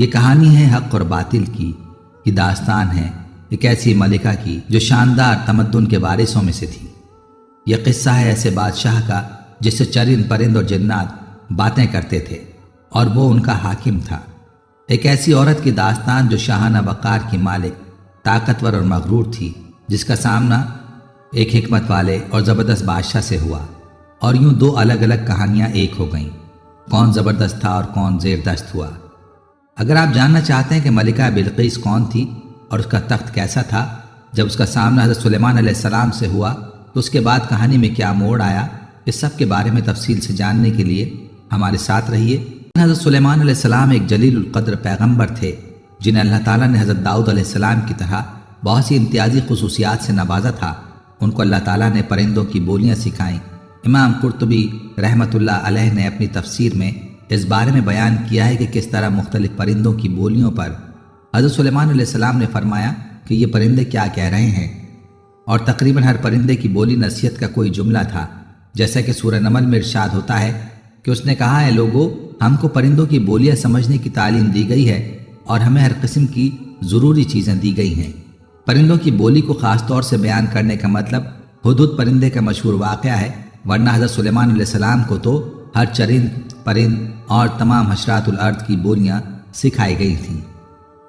یہ کہانی ہے حق اور باطل کی، یہ داستان ہے ایک ایسی ملکہ کی جو شاندار تمدن کے وارثوں میں سے تھی۔ یہ قصہ ہے ایسے بادشاہ کا جس سے چرند پرند اور جنات باتیں کرتے تھے اور وہ ان کا حاکم تھا۔ ایک ایسی عورت کی داستان جو شاہانہ وقار کی مالک، طاقتور اور مغرور تھی، جس کا سامنا ایک حکمت والے اور زبردست بادشاہ سے ہوا، اور یوں دو الگ الگ کہانیاں ایک ہو گئیں۔ کون زبردست تھا اور کون زیر دست ہوا؟ اگر آپ جاننا چاہتے ہیں کہ ملکہ بلقیس کون تھی اور اس کا تخت کیسا تھا جب اس کا سامنا حضرت سلیمان علیہ السلام سے ہوا، تو اس کے بعد کہانی میں کیا موڑ آیا، اس سب کے بارے میں تفصیل سے جاننے کے لیے ہمارے ساتھ رہیے۔ حضرت سلیمان علیہ السلام ایک جلیل القدر پیغمبر تھے جنہیں اللہ تعالیٰ نے حضرت داؤد علیہ السلام کی طرح بہت سی امتیازی خصوصیات سے نوازا تھا۔ ان کو اللہ تعالیٰ نے پرندوں کی بولیاں سکھائیں۔ امام قرطبی رحمۃ اللہ علیہ نے اپنی تفسیر میں اس بارے میں بیان کیا ہے کہ کس طرح مختلف پرندوں کی بولیوں پر حضرت سلیمان علیہ السلام نے فرمایا کہ یہ پرندے کیا کہہ رہے ہیں، اور تقریباً ہر پرندے کی بولی نصیحت کا کوئی جملہ تھا۔ جیسا کہ سورہ نمل میں ارشاد ہوتا ہے کہ اس نے کہا ہے، لوگو ہم کو پرندوں کی بولیاں سمجھنے کی تعلیم دی گئی ہے اور ہمیں ہر قسم کی ضروری چیزیں دی گئی ہیں۔ پرندوں کی بولی کو خاص طور سے بیان کرنے کا مطلب ہدہد پرندے کا مشہور واقعہ ہے، ورنہ حضرت سلیمان علیہ السلام کو تو ہر چرند پرند اور تمام حشرات الارض کی بولیاں سکھائی گئی تھیں۔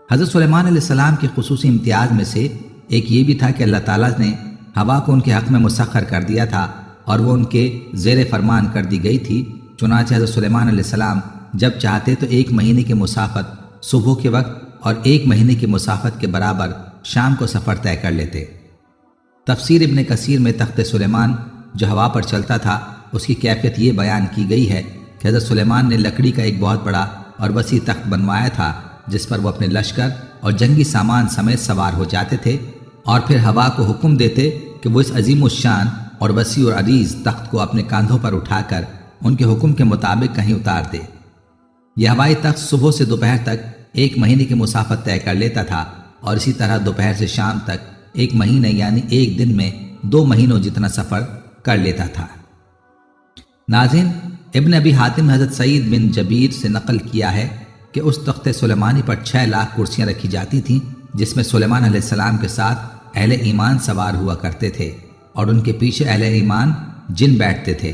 حضرت سلیمان علیہ السلام کے خصوصی امتیاز میں سے ایک یہ بھی تھا کہ اللہ تعالیٰ نے ہوا کو ان کے حق میں مسخر کر دیا تھا اور وہ ان کے زیر فرمان کر دی گئی تھی۔ چنانچہ حضرت سلیمان علیہ السلام جب چاہتے تو 1 مہینے کی مسافت صبح کے وقت اور 1 مہینے کی مسافت کے برابر شام کو سفر طے کر لیتے۔ تفسیر ابن کثیر میں تخت سلیمان جو ہوا پر چلتا تھا، اس کی کیفیت یہ بیان کی گئی ہے کہ حضرت سلیمان نے لکڑی کا ایک بہت بڑا اور وسیع تخت بنوایا تھا جس پر وہ اپنے لشکر اور جنگی سامان سمیت سوار ہو جاتے تھے، اور پھر ہوا کو حکم دیتے کہ وہ اس عظیم الشان اور وسیع اور عریض تخت کو اپنے کاندھوں پر اٹھا کر ان کے حکم کے مطابق کہیں اتار دے۔ یہ ہوائی تخت صبح سے دوپہر تک 1 مہینے کی مسافت طے کر لیتا تھا، اور اسی طرح دوپہر سے شام تک 1 مہینے یعنی 1 دن میں 2 مہینوں جتنا سفر کر لیتا تھا۔ ناظرین، ابن ابی حاتم نے حضرت سعید بن جبیر سے نقل کیا ہے کہ اس تخت سلیمانی پر 6 لاکھ کرسیاں رکھی جاتی تھیں، جس میں سلیمان علیہ السلام کے ساتھ اہل ایمان سوار ہوا کرتے تھے، اور ان کے پیچھے اہل ایمان جن بیٹھتے تھے۔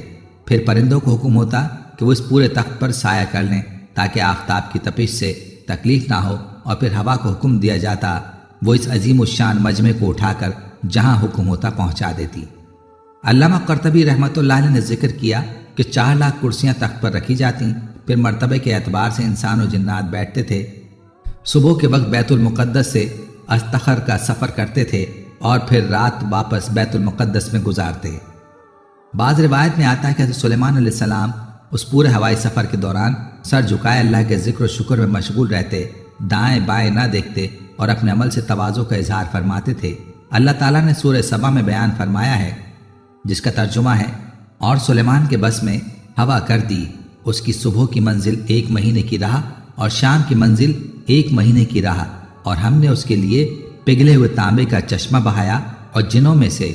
پھر پرندوں کو حکم ہوتا کہ وہ اس پورے تخت پر سایہ کر لیں تاکہ آفتاب کی تپش سے تکلیف نہ ہو، اور پھر ہوا کو حکم دیا جاتا وہ اس عظیم الشان مجمع کو اٹھا کر جہاں حکم ہوتا پہنچا دیتی۔ علامہ قرطبی رحمۃ اللہ علیہ نے ذکر کیا کہ 4 لاکھ کرسیاں تخت پر رکھی جاتیں، پھر مرتبے کے اعتبار سے انسان و جنات بیٹھتے تھے۔ صبح کے وقت بیت المقدس سے استخر کا سفر کرتے تھے اور پھر رات واپس بیت المقدس میں گزارتے۔ بعض روایت میں آتا ہے کہ حضرت سلیمان علیہ السلام اس پورے ہوائی سفر کے دوران سر جھکائے اللہ کے ذکر و شکر میں مشغول رہتے، دائیں بائیں نہ دیکھتے اور اپنے عمل سے تواضع کا اظہار فرماتے تھے۔ اللہ تعالیٰ نے سورہ سبا میں بیان فرمایا ہے، جس کا ترجمہ ہے، اور سلیمان کے بس میں ہوا کر دی، اس کی صبح کی منزل 1 مہینے کی راہ اور شام کی منزل 1 مہینے کی راہ، اور ہم نے اس کے لیے پگھلے ہوئے تانبے کا چشمہ بہایا، اور جنوں میں سے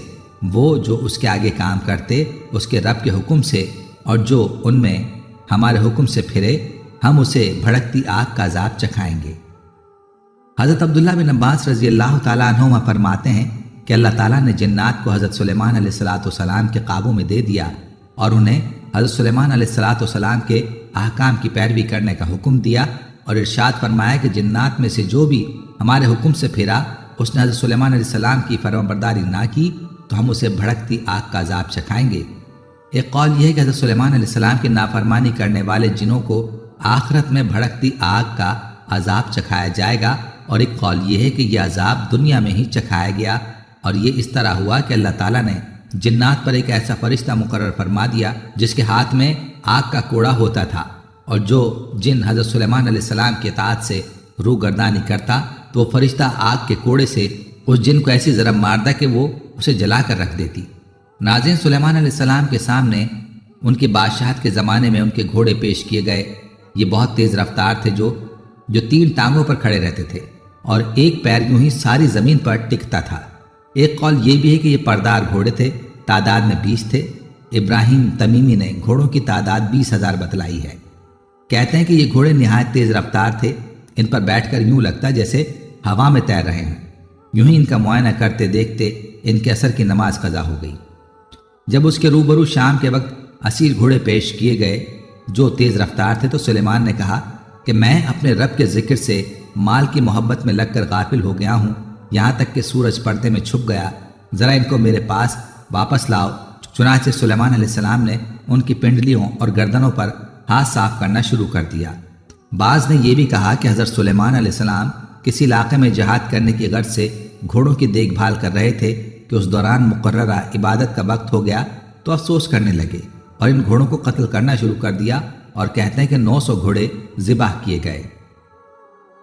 وہ جو اس کے آگے کام کرتے اس کے رب کے حکم سے، اور جو ان میں ہمارے حکم سے پھرے ہم اسے بھڑکتی آگ کا عذاب چکھائیں گے۔ حضرت عبداللہ بن عباس رضی اللہ تعالیٰ عنہما فرماتے ہیں کہ اللہ تعالیٰ نے جنات کو حضرت سلیمان علیہ السلام کے قابو میں دے دیا اور انہیں حضرت سلیمان علیہ السلام کے احکام کی پیروی کرنے کا حکم دیا، اور ارشاد فرمایا کہ جنات میں سے جو بھی ہمارے حکم سے پھرا، اس نے حضرت سلیمان علیہ السلام کی فرمانبرداری نہ کی تو ہم اسے بھڑکتی آگ کا عذاب چکھائیں گے۔ ایک قول یہ ہے کہ حضرت سلیمان علیہ السلام کی نافرمانی کرنے والے جنوں کو آخرت میں بھڑکتی آگ کا عذاب چکھایا جائے گا، اور ایک قول یہ ہے کہ یہ عذاب دنیا میں ہی چکھایا گیا، اور یہ اس طرح ہوا کہ اللہ تعالیٰ نے جنات پر ایک ایسا فرشتہ مقرر فرما دیا جس کے ہاتھ میں آگ کا کوڑا ہوتا تھا، اور جو جن حضرت سلیمان علیہ السلام کی اطاعت سے روگردانی کرتا تو وہ فرشتہ آگ کے کوڑے سے اس جن کو ایسی ضرب مارتا کہ وہ اسے جلا کر رکھ دیتی۔ ناظرین، سلیمان علیہ السلام کے سامنے ان کی بادشاہت کے زمانے میں ان کے گھوڑے پیش کیے گئے۔ یہ بہت تیز رفتار تھے جو 3 ٹانگوں پر کھڑے رہتے تھے اور ایک پیر یوں ہی ساری زمین پر ٹکتا تھا۔ ایک قول یہ بھی ہے کہ یہ پردار گھوڑے تھے، تعداد میں 20 تھے۔ ابراہیم تمیمی نے گھوڑوں کی تعداد 20,000 بتلائی ہے۔ کہتے ہیں کہ یہ گھوڑے نہایت تیز رفتار تھے، ان پر بیٹھ کر یوں لگتا جیسے ہوا میں تیر رہے ہیں۔ یوں ہی ان کا معائنہ کرتے دیکھتے ان کے عصر کی نماز قضا ہو گئی۔ جب اس کے روبرو شام کے وقت اسیر گھوڑے پیش کیے گئے جو تیز رفتار تھے، تو سلیمان نے کہا کہ میں اپنے رب کے ذکر سے مال کی محبت میں لگ کر غافل ہو گیا ہوں، یہاں تک کہ سورج پردے میں چھپ گیا، ذرا ان کو میرے پاس واپس لاؤ۔ چنانچہ سلیمان علیہ السلام نے ان کی پنڈلیوں اور گردنوں پر ہاتھ صاف کرنا شروع کر دیا۔ بعض نے یہ بھی کہا کہ حضرت سلیمان علیہ السلام کسی علاقے میں جہاد کرنے کی غرض سے گھوڑوں کی دیکھ بھال کر رہے تھے کہ اس دوران مقررہ عبادت کا وقت ہو گیا تو افسوس کرنے لگے اور ان گھوڑوں کو قتل کرنا شروع کر دیا، اور کہتے ہیں کہ 900 گھوڑے ذبح کیے گئے۔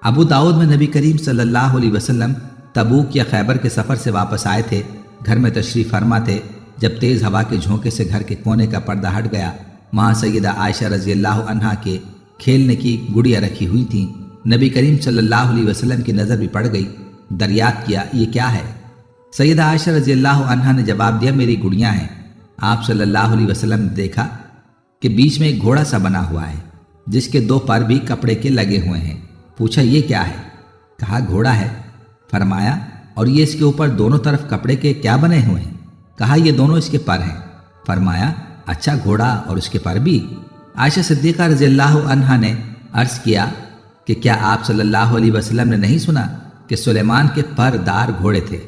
ابو داؤد میں نبی کریم صلی اللہ علیہ وسلم تبوک یا خیبر کے سفر سے واپس آئے تھے، گھر میں تشریف فرما تھے، جب تیز ہوا کے جھونکے سے گھر کے کونے کا پردہ ہٹ گیا۔ وہاں سیدہ عائشہ رضی اللہ عنہا کے کھیلنے کی گڑیا رکھی ہوئی تھیں۔ نبی کریم صلی اللہ علیہ وسلم کی نظر بھی پڑ گئی، دریافت کیا یہ کیا ہے؟ سیدہ عائشہ رضی اللہ عنہا نے جواب دیا میری گڑیاں ہیں۔ آپ صلی اللہ علیہ وسلم نے دیکھا کہ بیچ میں ایک گھوڑا سا بنا ہوا ہے جس کے 2 پر بھی کپڑے کے لگے ہوئے ہیں۔ پوچھا یہ کیا ہے؟ کہا گھوڑا ہے۔ فرمایا اور یہ اس کے اوپر دونوں طرف کپڑے کے کیا بنے ہوئے ہیں؟ کہا یہ دونوں اس کے پر ہیں۔ فرمایا اچھا گھوڑا اور اس کے پر بھی؟ عائشہ صدیقہ رضی اللہ عنہا نے عرض کیا کہ کیا آپ صلی اللہ علیہ وسلم نے نہیں سنا کہ سلیمان کے پر دار گھوڑے تھے؟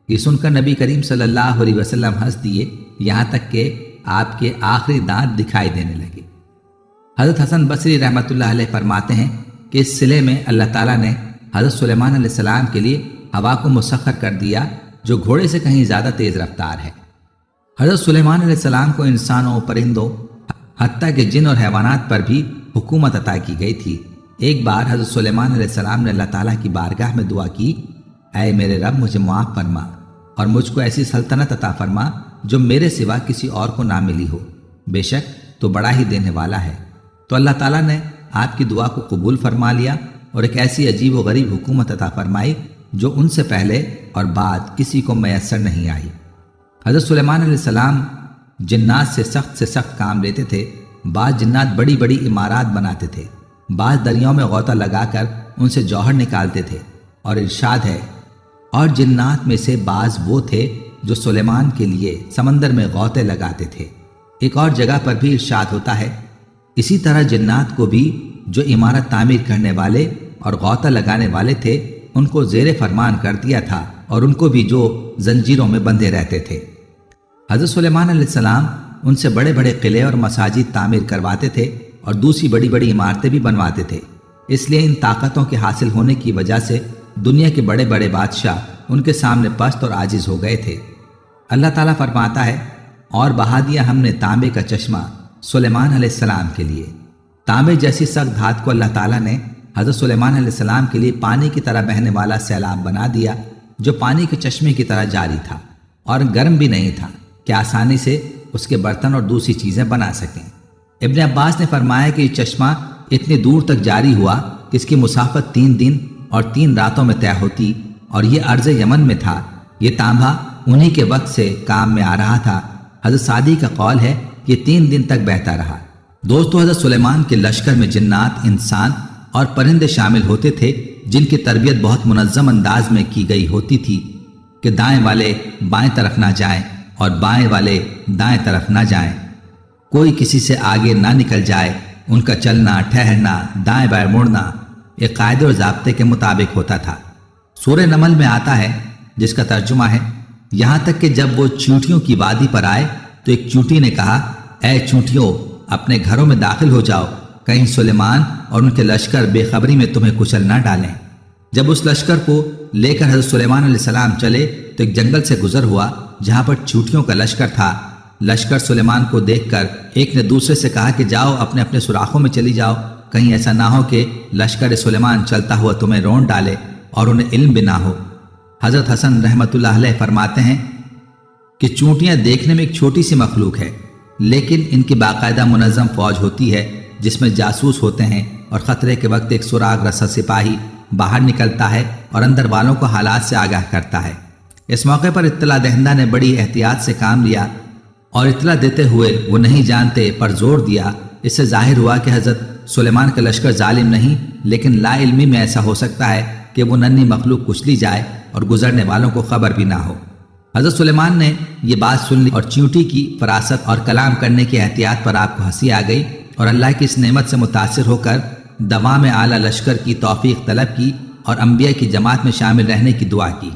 یہ سن کر نبی کریم صلی اللہ علیہ وسلم ہنس دیے، یہاں تک کہ آپ کے آخری دانت دکھائی دینے لگے۔ حضرت حسن بصری رحمۃ اللہ علیہ فرماتے ہیں کہ اس صلے میں اللہ تعالیٰ نے حضرت سلیمان علیہ السلام کے لیے ہوا کو مسخر کر دیا جو گھوڑے سے کہیں زیادہ تیز رفتار ہے۔ حضرت سلیمان علیہ السلام کو انسانوں، پرندوں، حتیٰ کہ جن اور حیوانات پر بھی حکومت عطا کی گئی تھی۔ ایک بار حضرت سلیمان علیہ السلام نے اللہ تعالیٰ کی بارگاہ میں دعا کی، اے میرے رب مجھے معاف فرما اور مجھ کو ایسی سلطنت عطا فرما جو میرے سوا کسی اور کو نہ ملی ہو، بے شک تو بڑا ہی دینے والا ہے۔ تو اللہ تعالیٰ نے آپ کی دعا کو قبول فرما لیا اور ایک ایسی عجیب و غریب حکومت عطا فرمائی جو ان سے پہلے اور بعد کسی کو میسر نہیں آئی۔ حضرت سلیمان علیہ السلام جنات سے سخت کام لیتے تھے۔ بعض جنات بڑی بڑی عمارات بناتے تھے، بعض دریاؤں میں غوطہ لگا کر ان سے جوہر نکالتے تھے، اور ارشاد ہے اور جنات میں سے بعض وہ تھے جو سلیمان کے لیے سمندر میں غوطے لگاتے تھے۔ ایک اور جگہ پر بھی ارشاد ہوتا ہے اسی طرح جنات کو بھی جو عمارت تعمیر کرنے والے اور غوطہ لگانے والے تھے ان کو زیر فرمان کر دیا تھا، اور ان کو بھی جو زنجیروں میں بندھے رہتے تھے۔ حضرت سلیمان علیہ السلام ان سے بڑے بڑے قلعے اور مساجد تعمیر کرواتے تھے اور دوسری بڑی بڑی عمارتیں بھی بنواتے تھے۔ اس لیے ان طاقتوں کے حاصل ہونے کی وجہ سے دنیا کے بڑے بڑے بادشاہ ان کے سامنے پست اور عاجز ہو گئے تھے۔ اللہ تعالیٰ فرماتا ہے اور بہا دیا ہم نے تانبے کا چشمہ سلیمان علیہ السلام کے لیے۔ تانبے جیسی سخت دھات کو اللہ تعالیٰ نے حضرت سلیمان علیہ السلام کے لیے پانی کی طرح بہنے والا سیلاب بنا دیا جو پانی کے چشمے کی طرح جاری تھا اور گرم بھی نہیں تھا کہ آسانی سے اس کے برتن اور دوسری چیزیں بنا سکیں۔ ابن عباس نے فرمایا کہ یہ چشمہ اتنی دور تک جاری ہوا کہ اس کی مسافت 3 دن اور 3 راتوں میں طے ہوتی، اور یہ عرض یمن میں تھا۔ یہ تانبا انہی کے وقت سے کام میں آ رہا تھا۔ حضرت سعدی کا قول ہے کہ 3 دن تک بہتا رہا۔ دوستو، حضرت سلیمان کے لشکر میں جنات، انسان اور پرندے شامل ہوتے تھے جن کی تربیت بہت منظم انداز میں کی گئی ہوتی تھی کہ دائیں والے بائیں طرف نہ جائیں اور بائیں والے دائیں طرف نہ جائیں، کوئی کسی سے آگے نہ نکل جائے۔ ان کا چلنا، ٹھہرنا، دائیں بائیں مڑنا ایک قاعدے اور ضابطے کے مطابق ہوتا تھا۔ سورہ نمل میں آتا ہے جس کا ترجمہ ہے یہاں تک کہ جب وہ چونٹیوں کی وادی پر آئے تو ایک چونٹی نے کہا، اے چونٹیوں اپنے گھروں میں داخل ہو جاؤ، کہیں سلیمان اور ان کے لشکر بے خبری میں تمہیں کچل نہ ڈالیں۔ جب اس لشکر کو لے کر حضرت سلیمان علیہ السلام چلے تو ایک جنگل سے گزر ہوا جہاں پر چونٹیوں کا لشکر تھا۔ لشکر سلیمان کو دیکھ کر ایک نے دوسرے سے کہا کہ جاؤ اپنے اپنے سوراخوں میں چلی جاؤ، کہیں ایسا نہ ہو کہ لشکر سلیمان چلتا ہوا تمہیں رون ڈالے اور انہیں علم بھی نہ ہو۔ حضرت حسن رحمۃ اللہ علیہ فرماتے ہیں کہ چونٹیاں دیکھنے میں ایک چھوٹی سی مخلوق ہے، لیکن ان کی باقاعدہ منظم فوج ہوتی ہے جس میں جاسوس ہوتے ہیں، اور خطرے کے وقت ایک سراغ رسا سپاہی باہر نکلتا ہے اور اندر والوں کو حالات سے آگاہ کرتا ہے۔ اس موقع پر اطلاع دہندہ نے بڑی احتیاط سے کام لیا اور اطلاع دیتے ہوئے وہ نہیں جانتے پر زور دیا۔ اس سے ظاہر ہوا کہ حضرت سلیمان کا لشکر ظالم نہیں، لیکن لا علمی میں ایسا ہو سکتا ہے کہ وہ ننھی مخلوق کچلی جائے اور گزرنے والوں کو خبر بھی نہ ہو۔ حضرت سلیمان نے یہ بات سن لی اور چیونٹی کی فراست اور کلام کرنے کی احتیاط پر آپ کو ہنسی آ گئی، اور اللہ کی اس نعمت سے متاثر ہو کر دوام اعلیٰ لشکر کی توفیق طلب کی اور انبیاء کی جماعت میں شامل رہنے کی دعا کی۔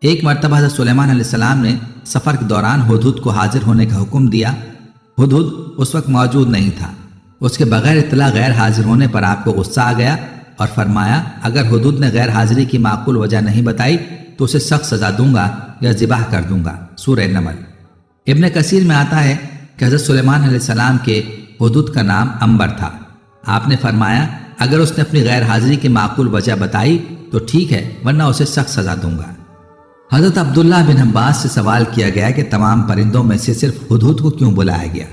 ایک مرتبہ حضرت سلیمان علیہ السلام نے سفر کے دوران ہدہد کو حاضر ہونے کا حکم دیا۔ ہدہد اس وقت موجود نہیں تھا۔ اس کے بغیر اطلاع غیر حاضر ہونے پر آپ کو غصہ آ گیا اور فرمایا اگر ہدہد نے غیر حاضری کی معقول وجہ نہیں بتائی تو اسے سخت سزا دوں گا یا ذبح کر دوں گا۔ سورہ نمل۔ ابن کثیر میں آتا ہے کہ حضرت سلیمان علیہ السلام کے ہدہد کا نام عنبر تھا۔ آپ نے فرمایا اگر اس نے اپنی غیر حاضری کی معقول وجہ بتائی تو ٹھیک ہے، ورنہ اسے سخت سزا دوں گا۔ حضرت عبداللہ بن عباس سے سوال کیا گیا کہ تمام پرندوں میں سے صرف ہدہد کو کیوں بلایا گیا؟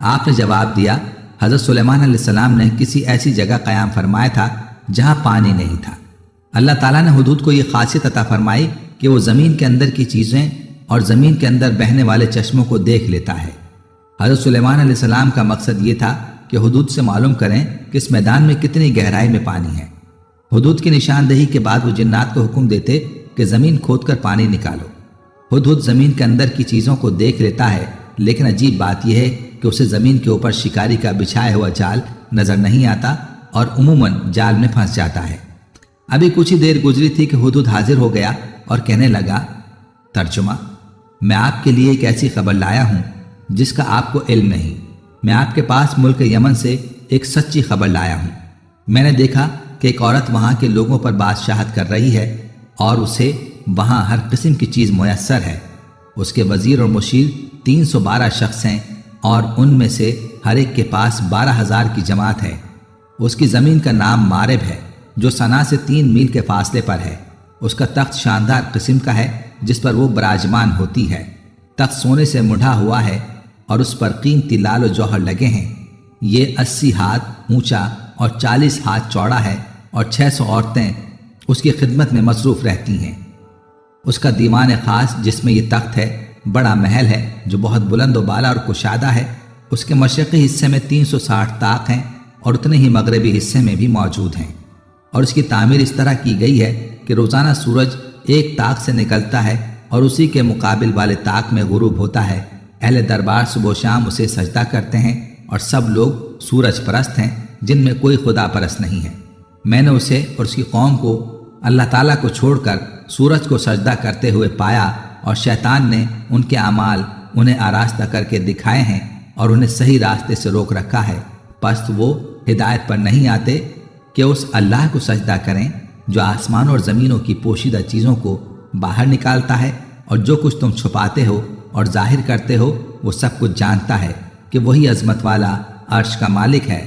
آپ نے جواب دیا حضرت سلیمان علیہ السلام نے کسی ایسی جگہ قیام فرمایا تھا جہاں پانی نہیں تھا۔ اللہ تعالیٰ نے ہدہد کو یہ خاصیت عطا فرمائی کہ وہ زمین کے اندر کی چیزیں اور زمین کے اندر بہنے والے چشموں کو دیکھ لیتا ہے۔ حضرت سلیمان علیہ السلام کا مقصد یہ تھا کہ ہدہد سے معلوم کریں کہ اس میدان میں کتنی گہرائی میں پانی ہے۔ ہدہد کی نشاندہی کے بعد وہ جنات کو حکم دیتے کہ زمین کھود کر پانی نکالو۔ ہدہد زمین کے اندر کی چیزوں کو دیکھ لیتا ہے، لیکن عجیب بات یہ ہے کہ اسے زمین کے اوپر شکاری کا بچھایا ہوا جال نظر نہیں آتا اور عموماً جال میں پھنس جاتا ہے۔ ابھی کچھ ہی دیر گزری تھی کہ ہدہد حاضر ہو گیا اور کہنے لگا، ترجمہ: میں آپ کے لیے ایک ایسی خبر لایا ہوں جس کا آپ کو علم نہیں۔ میں آپ کے پاس ملک یمن سے ایک سچی خبر لایا ہوں۔ میں نے دیکھا کہ ایک عورت وہاں کے لوگوں پر بادشاہت کر رہی ہے اور اسے وہاں ہر قسم کی چیز میسر ہے۔ اس کے وزیر اور مشیر 312 شخص ہیں اور ان میں سے ہر ایک کے پاس 12,000 کی جماعت ہے۔ اس کی زمین کا نام مارب ہے جو صنعا سے 3 میل کے فاصلے پر ہے۔ اس کا تخت شاندار قسم کا ہے جس پر وہ براجمان ہوتی ہے۔ تخت سونے سے مڑھا ہوا ہے اور اس پر قیمتی لال و جوہر لگے ہیں۔ یہ 80 ہاتھ اونچا اور 40 ہاتھ چوڑا ہے اور 600 عورتیں اس کی خدمت میں مصروف رہتی ہیں۔ اس کا دیوان خاص جس میں یہ تخت ہے بڑا محل ہے جو بہت بلند و بالا اور کشادہ ہے۔ اس کے مشرقی حصے میں 360 طاق ہیں اور اتنے ہی مغربی حصے میں بھی موجود ہیں، اور اس کی تعمیر اس طرح کی گئی ہے کہ روزانہ سورج ایک طاق سے نکلتا ہے اور اسی کے مقابل والے طاق میں غروب ہوتا ہے۔ اہل دربار صبح و شام اسے سجدہ کرتے ہیں اور سب لوگ سورج پرست ہیں جن میں کوئی خدا پرست نہیں ہے۔ میں نے اسے اور اس کی قوم کو اللہ تعالیٰ کو چھوڑ کر سورج کو سجدہ کرتے ہوئے پایا، اور شیطان نے ان کے اعمال انہیں آراستہ کر کے دکھائے ہیں اور انہیں صحیح راستے سے روک رکھا ہے۔ پس وہ ہدایت پر نہیں آتے کہ اس اللہ کو سجدہ کریں جو آسمان اور زمینوں کی پوشیدہ چیزوں کو باہر نکالتا ہے، اور جو کچھ تم چھپاتے ہو اور ظاہر کرتے ہو وہ سب کچھ جانتا ہے کہ وہی عظمت والا عرش کا مالک ہے۔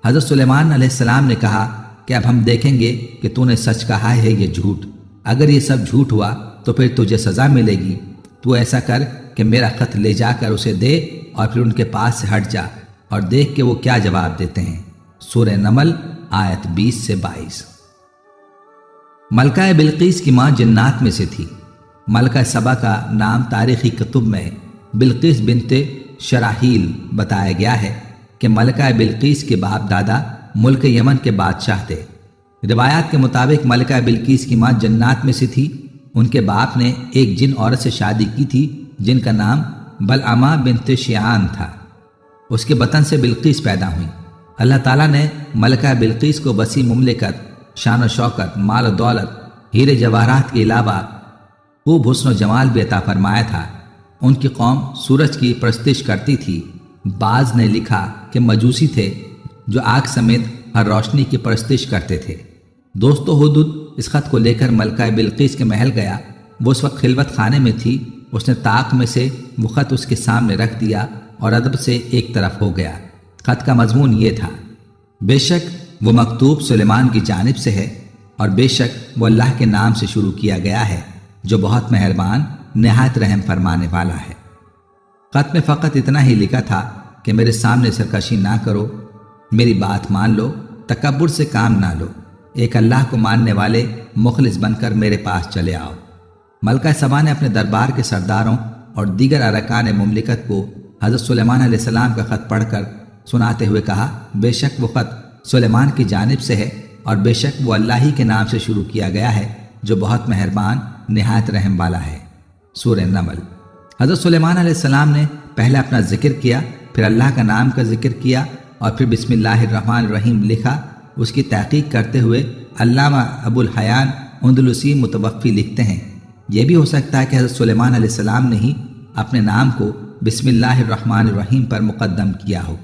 حضرت سلیمان علیہ السلام نے کہا کہ اب ہم دیکھیں گے کہ تو نے سچ کہا ہے یہ جھوٹ۔ اگر یہ سب جھوٹ ہوا تو پھر تجھے سزا ملے گی۔ تو ایسا کر کہ میرا خط لے جا کر اسے دے اور پھر ان کے پاس سے ہٹ جا اور دیکھ کہ وہ کیا جواب دیتے ہیں۔ سورہ نمل آیت 20 سے 22۔ ملکہ بلقیس کی ماں جنات میں سے تھی۔ ملکہ سبا کا نام تاریخی کتب میں بلقیس بنت شراحیل بتایا گیا ہے کہ ملکہ بلقیس کے باپ دادا ملک یمن کے بادشاہ تھے۔ روایات کے مطابق ملکہ بلقیس کی ماں جنات میں سے تھی۔ ان کے باپ نے ایک جن عورت سے شادی کی تھی جن کا نام بلعمہ بنت شیعان تھا۔ اس کے بطن سے بلقیس پیدا ہوئی۔ اللہ تعالیٰ نے ملکہ بلقیس کو وسیع مملکت، شان و شوکت، مال و دولت، ہیرے جواہرات کے علاوہ خوب حسن و جمال بھی عطا فرمایا تھا۔ ان کی قوم سورج کی پرستش کرتی تھی۔ بعض نے لکھا کہ مجوسی تھے جو آگ سمیت ہر روشنی کی پرستش کرتے تھے۔ دوستو ہدہد اس خط کو لے کر ملکہ بلقیس کے محل گیا۔ وہ اس وقت خلوت خانے میں تھی۔ اس نے طاق میں سے وہ خط اس کے سامنے رکھ دیا اور ادب سے ایک طرف ہو گیا۔ خط کا مضمون یہ تھا: بے شک وہ مکتوب سلیمان کی جانب سے ہے، اور بے شک وہ اللہ کے نام سے شروع کیا گیا ہے جو بہت مہربان، نہایت رحم فرمانے والا ہے۔ خط میں فقط اتنا ہی لکھا تھا کہ میرے سامنے سرکشی نہ کرو، میری بات مان لو، تکبر سے کام نہ لو، ایک اللہ کو ماننے والے مخلص بن کر میرے پاس چلے آؤ۔ ملکہ سبا نے اپنے دربار کے سرداروں اور دیگر ارکان مملکت کو حضرت سلیمان علیہ السلام کا خط پڑھ کر سناتے ہوئے کہا، بے شک وہ خط سلیمان کی جانب سے ہے اور بے شک وہ اللہ ہی کے نام سے شروع کیا گیا ہے جو بہت مہربان نہایت رحم والا ہے۔ سورہ نمل۔ حضرت سلیمان علیہ السلام نے پہلے اپنا ذکر کیا، پھر اللہ کا نام کا ذکر کیا اور پھر بسم اللہ الرحمن الرحیم لکھا۔ اس کی تحقیق کرتے ہوئے علامہ ابو الحیان اندلسی متوفی لکھتے ہیں، یہ بھی ہو سکتا ہے کہ حضرت سلیمان علیہ السلام نے ہی اپنے نام کو بسم اللہ الرحمن الرحیم پر مقدم کیا ہو،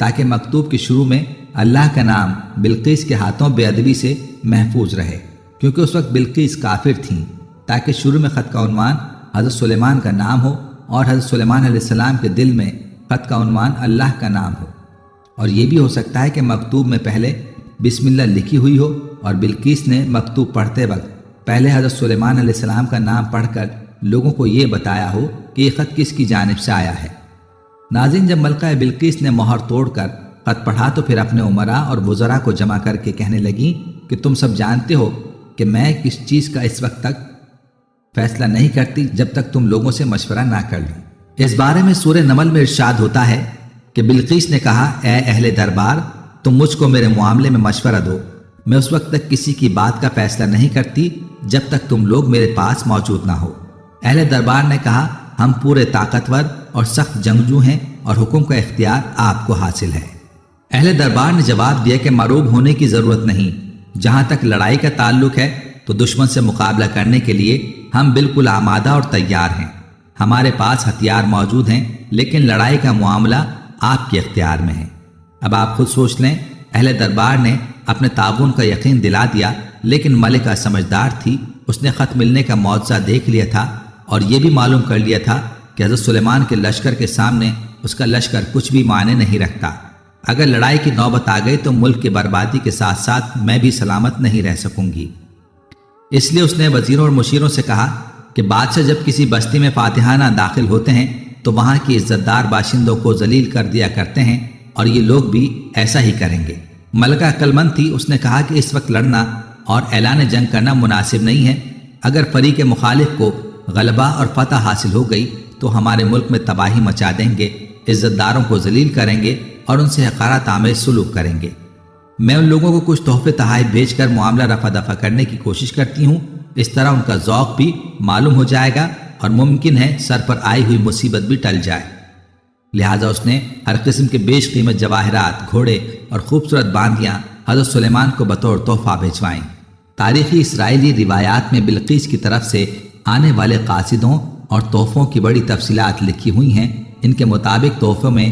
تاکہ مکتوب کے شروع میں اللہ کا نام بلقیس کے ہاتھوں بے ادبی سے محفوظ رہے، کیونکہ اس وقت بلقیس کافر تھیں، تاکہ شروع میں خط کا عنوان حضرت سلیمان کا نام ہو اور حضرت سلیمان علیہ السلام کے دل میں خط کا عنوان اللہ کا نام ہو۔ اور یہ بھی ہو سکتا ہے کہ مکتوب میں پہلے بسم اللہ لکھی ہوئی ہو اور بلقیس نے مکتوب پڑھتے وقت پہلے حضرت سلیمان علیہ السلام کا نام پڑھ کر لوگوں کو یہ بتایا ہو کہ یہ خط کس کی جانب سے آیا ہے۔ ناظرین، جب ملکہ بلقیس نے مہر توڑ کر خط پڑھا تو پھر اپنے امراء اور وزراء کو جمع کر کے کہنے لگیں کہ تم سب جانتے ہو کہ میں کس چیز کا اس وقت تک فیصلہ نہیں کرتی جب تک تم لوگوں سے مشورہ نہ کر لوں۔ اس بارے میں سورہ نمل میں ارشاد ہوتا ہے کہ بلقیس نے کہا، اے اہل دربار، تم مجھ کو میرے معاملے میں مشورہ دو، میں اس وقت تک کسی کی بات کا فیصلہ نہیں کرتی جب تک تم لوگ میرے پاس موجود نہ ہو۔ اہل دربار نے کہا، ہم پورے طاقتور اور سخت جنگجو ہیں اور حکم کا اختیار آپ کو حاصل ہے۔ اہل دربار نے جواب دیا کہ مروب ہونے کی ضرورت نہیں، جہاں تک لڑائی کا تعلق ہے تو دشمن سے مقابلہ کرنے کے لیے ہم بالکل آمادہ اور تیار ہیں، ہمارے پاس ہتھیار موجود ہیں، لیکن لڑائی کا معاملہ آپ کے اختیار میں ہے۔ اب آپ خود سوچ لیں، اہل دربار نے اپنے تعاون کا یقین دلا دیا، لیکن ملکہ سمجھدار تھی، اس نے خط ملنے کا معجزہ دیکھ لیا تھا اور یہ بھی معلوم کر لیا تھا کہ حضرت سلیمان کے لشکر کے سامنے اس کا لشکر کچھ بھی معنی نہیں رکھتا۔ اگر لڑائی کی نوبت آ گئی تو ملک کی بربادی کے ساتھ ساتھ میں بھی سلامت نہیں رہ سکوں گی۔ اس لیے اس نے وزیروں اور مشیروں سے کہا کہ بادشاہ جب کسی بستی میں فاتحانہ داخل ہوتے ہیں تو وہاں کی عزت دار باشندوں کو ذلیل کر دیا کرتے ہیں، اور یہ لوگ بھی ایسا ہی کریں گے۔ ملکہ عقلمند تھی، اس نے کہا کہ اس وقت لڑنا اور اعلان جنگ کرنا مناسب نہیں ہے۔ اگر فریق مخالف کو غلبہ اور فتح حاصل ہو گئی تو ہمارے ملک میں تباہی مچا دیں گے، عزت داروں کو ذلیل کریں گے اور ان سے حقارت آمیز سلوک کریں گے۔ میں ان لوگوں کو کچھ تحفے تحائف بھیج کر معاملہ رفع دفع کرنے کی کوشش کرتی ہوں، اس طرح ان کا ذوق بھی معلوم ہو جائے گا اور ممکن ہے سر پر آئی ہوئی مصیبت بھی ٹل جائے۔ لہٰذا اس نے ہر قسم کے بیش قیمت جواہرات، گھوڑے اور خوبصورت باندیاں حضرت سلیمان کو بطور تحفہ بھیجوائیں۔ تاریخی اسرائیلی روایات میں بلقیس کی طرف سے آنے والے قاصدوں اور تحفوں کی بڑی تفصیلات لکھی ہوئی ہیں۔ ان کے مطابق تحفوں میں